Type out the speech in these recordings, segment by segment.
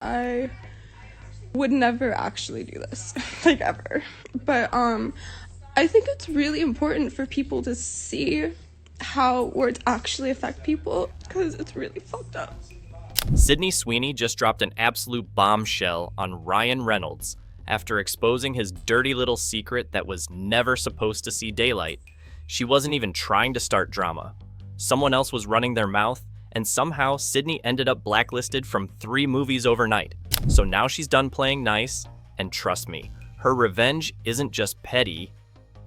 I would never actually do this, like ever. But I think it's really important for people to see how words actually affect people because it's really fucked up. SydneySweeney just dropped an absolute bombshell on Ryan Reynolds after exposing his dirty little secret that was never supposed to see daylight. She wasn't even trying to start drama. Someone else was running their mouth, and somehow Sydney ended up blacklisted from 3 movies overnight. So now she's done playing nice, and trust me, her revenge isn't just petty,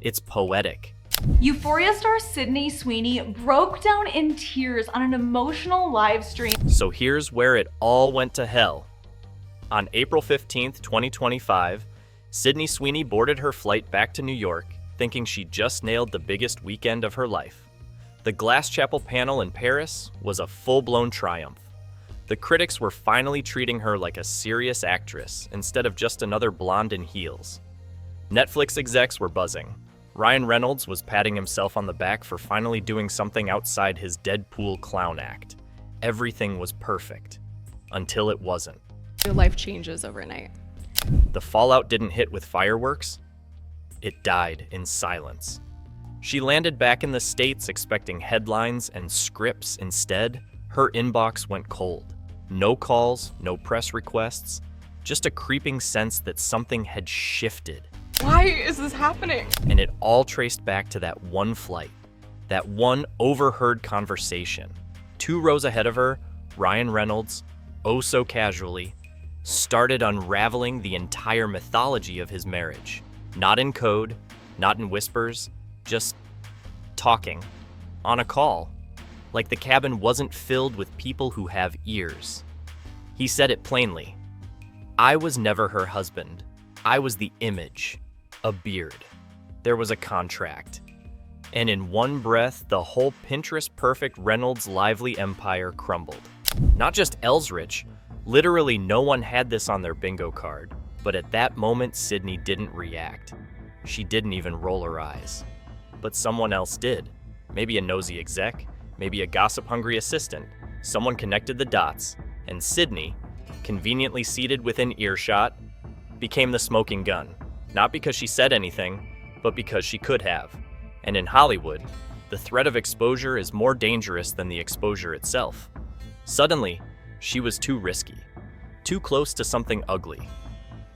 it's poetic. Euphoria star SydneySweeney broke down in tears on an emotional live stream. So here's where it all went to hell. On April 15th, 2025, SydneySweeney boarded her flight back to New York, thinking she just nailed the biggest weekend of her life. The Glass Chapel panel in Paris was a full-blown triumph. The critics were finally treating her like a serious actress instead of just another blonde in heels. Netflix execs were buzzing. Ryan Reynolds was patting himself on the back for finally doing something outside his Deadpool clown act. Everything was perfect. Until it wasn't. Your life changes overnight. The fallout didn't hit with fireworks. It died in silence. She landed back in the States expecting headlines and scripts. Instead, her inbox went cold. No calls, no press requests, just a creeping sense that something had shifted. Why is this happening? And it all traced back to that one flight, that one overheard conversation. 2 rows ahead of her, Ryan Reynolds, oh so casually, started unraveling the entire mythology of his marriage. Not in code, not in whispers, just talking, on a call, like the cabin wasn't filled with people who have ears. He said it plainly. I was never her husband. I was the image, a beard. There was a contract. And in one breath, the whole Pinterest-perfect Reynolds lively empire crumbled. Not just Ellsrich, literally no one had this on their bingo card, but at that moment, Sydney didn't react. She didn't even roll her eyes. But someone else did. Maybe a nosy exec, maybe a gossip-hungry assistant. Someone connected the dots, and Sydney, conveniently seated within earshot, became the smoking gun. Not because she said anything, but because she could have. And in Hollywood, the threat of exposure is more dangerous than the exposure itself. Suddenly, she was too risky, too close to something ugly.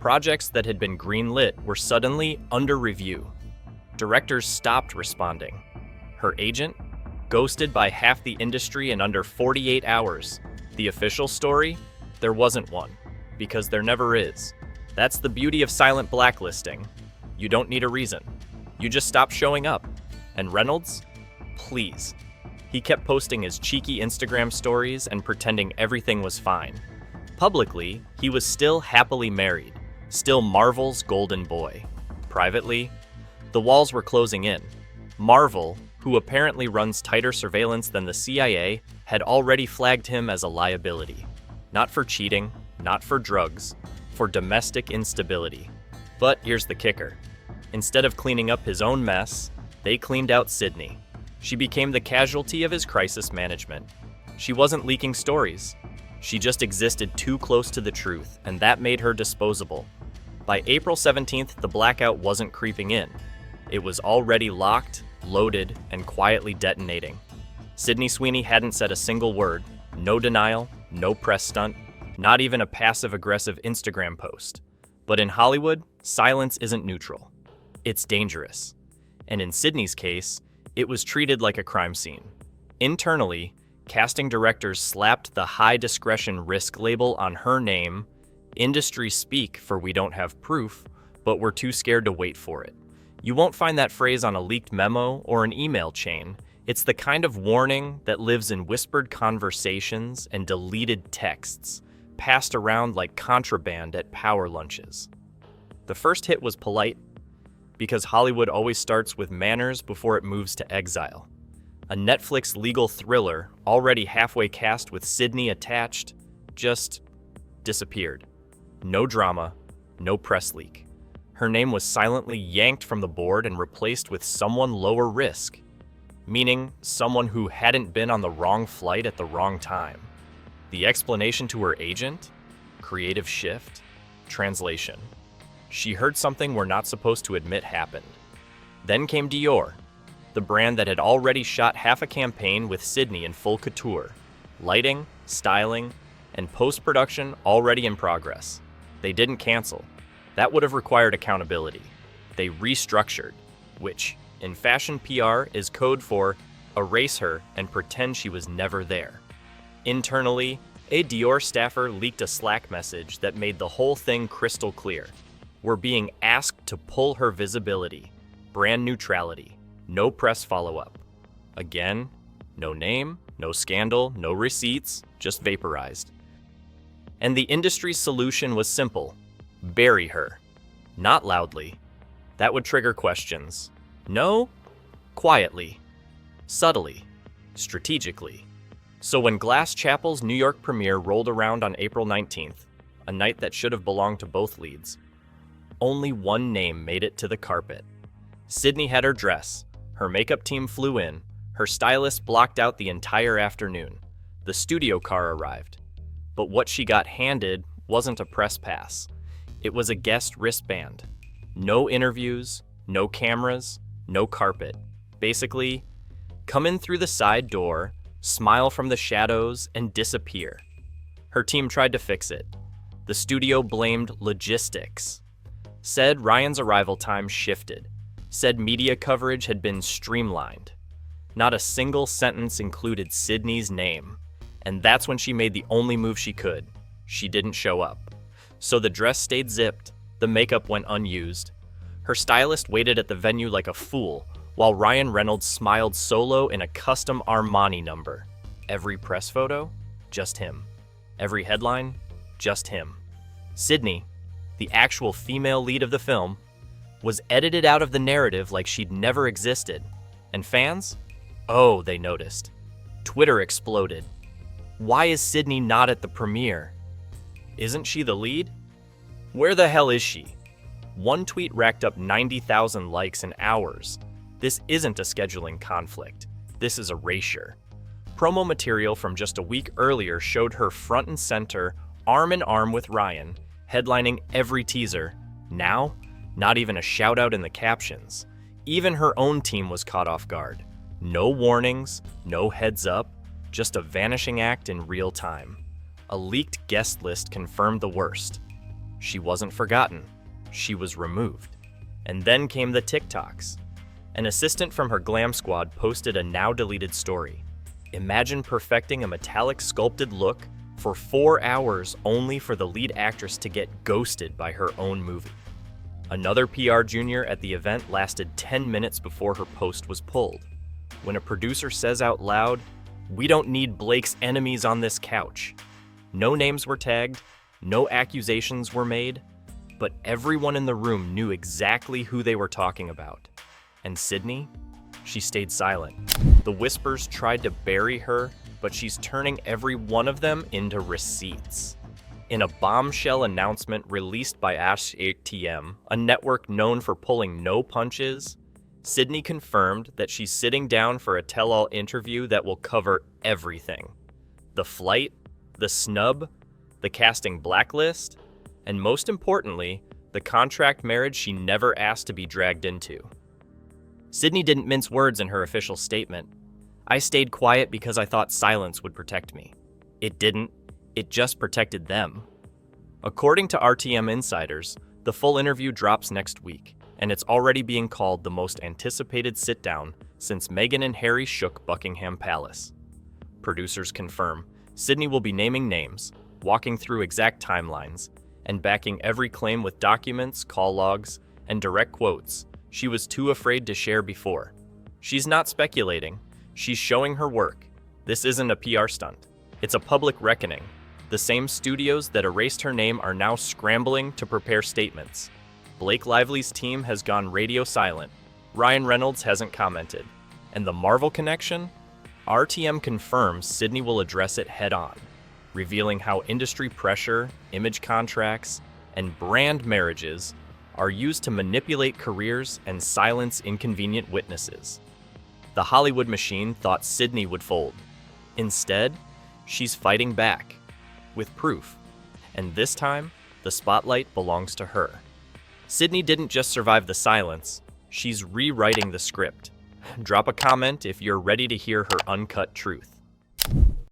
Projects that had been greenlit were suddenly under review. Directors stopped responding. Her agent, ghosted by half the industry in under 48 hours. The official story? There wasn't one, because there never is. That's the beauty of silent blacklisting. You don't need a reason. You just stop showing up. And Reynolds? Please. He kept posting his cheeky Instagram stories and pretending everything was fine. Publicly, he was still happily married, still Marvel's golden boy. Privately, the walls were closing in. Marvel, who apparently runs tighter surveillance than the CIA, had already flagged him as a liability. Not for cheating, not for drugs, for domestic instability. But here's the kicker. Instead of cleaning up his own mess, they cleaned out Sydney. She became the casualty of his crisis management. She wasn't leaking stories. She just existed too close to the truth, and that made her disposable. By April 17th, the blackout wasn't creeping in. It was already locked, loaded, and quietly detonating. SydneySweeney hadn't said a single word, no denial, no press stunt, not even a passive-aggressive Instagram post. But in Hollywood, silence isn't neutral. It's dangerous. And in Sydney's case, it was treated like a crime scene. Internally, casting directors slapped the high discretion risk label on her name. Industry speak for we don't have proof, but we're too scared to wait for it. You won't find that phrase on a leaked memo or an email chain. It's the kind of warning that lives in whispered conversations and deleted texts, passed around like contraband at power lunches. The first hit was polite, because Hollywood always starts with manners before it moves to exile. A Netflix legal thriller, already halfway cast with Sydney attached, just disappeared. No drama, no press leak. Her name was silently yanked from the board and replaced with someone lower risk, meaning someone who hadn't been on the wrong flight at the wrong time. The explanation to her agent? Creative shift? Translation. She heard something we're not supposed to admit happened. Then came Dior, the brand that had already shot half a campaign with Sydney in full couture. Lighting, styling, and post-production already in progress. They didn't cancel. That would have required accountability. They restructured, which, in fashion PR, is code for erase her and pretend she was never there. Internally, a Dior staffer leaked a Slack message that made the whole thing crystal clear. We're being asked to pull her visibility. Brand neutrality. No press follow-up. Again, no name, no scandal, no receipts, just vaporized. And the industry's solution was simple. Bury her. Not loudly. That would trigger questions. No? Quietly. Subtly. Strategically. So when Glass Chapel's New York premiere rolled around on April 19th, a night that should have belonged to both leads, only one name made it to the carpet. Sydney had her dress. Her makeup team flew in. Her stylist blocked out the entire afternoon. The studio car arrived. But what she got handed wasn't a press pass. It was a guest wristband. No interviews, no cameras, no carpet. Basically, come in through the side door, smile from the shadows, and disappear. Her team tried to fix it. The studio blamed logistics. Said Ryan's arrival time shifted. Said media coverage had been streamlined. Not a single sentence included Sydney's name. And that's when she made the only move she could. She didn't show up. So the dress stayed zipped, the makeup went unused. Her stylist waited at the venue like a fool, while Ryan Reynolds smiled solo in a custom Armani number. Every press photo? Just him. Every headline? Just him. Sydney, the actual female lead of the film, was edited out of the narrative like she'd never existed. And fans? Oh, they noticed. Twitter exploded. Why is Sydney not at the premiere? Isn't she the lead? Where the hell is she? One tweet racked up 90,000 likes in hours. This isn't a scheduling conflict. This is erasure. Promo material from just a week earlier showed her front and center, arm in arm with Ryan, headlining every teaser. Now, not even a shout out in the captions. Even her own team was caught off guard. No warnings, no heads up, just a vanishing act in real time. A leaked guest list confirmed the worst. She wasn't forgotten. She was removed. And then came the TikToks. An assistant from her glam squad posted a now-deleted story. Imagine perfecting a metallic sculpted look for 4 hours only for the lead actress to get ghosted by her own movie. Another PR junior at the event lasted 10 minutes before her post was pulled. When a producer says out loud, "We don't need Blake's enemies on this couch." No names were tagged, no accusations were made, but everyone in the room knew exactly who they were talking about. And Sydney? She stayed silent. The whispers tried to bury her, but she's turning every one of them into receipts. In a bombshell announcement released by ATM, a network known for pulling no punches, Sydney confirmed that she's sitting down for a tell-all interview that will cover everything. The flight, the snub, the casting blacklist, and most importantly, the contract marriage she never asked to be dragged into. Sydney didn't mince words in her official statement. "I stayed quiet because I thought silence would protect me." It didn't. It just protected them. According to RTM insiders, the full interview drops next week, and it's already being called the most anticipated sit-down since Meghan and Harry shook Buckingham Palace. Producers confirm Sydney will be naming names, walking through exact timelines, and backing every claim with documents, call logs, and direct quotes she was too afraid to share before. She's not speculating. She's showing her work. This isn't a PR stunt. It's a public reckoning. The same studios that erased her name are now scrambling to prepare statements. Blake Lively's team has gone radio silent. Ryan Reynolds hasn't commented. And the Marvel connection? RTM confirms Sydney will address it head-on, revealing how industry pressure, image contracts, and brand marriages are used to manipulate careers and silence inconvenient witnesses. The Hollywood machine thought Sydney would fold. Instead, she's fighting back, with proof. And this time, the spotlight belongs to her. Sydney didn't just survive the silence, she's rewriting the script. Drop a comment if you're ready to hear her uncut truth.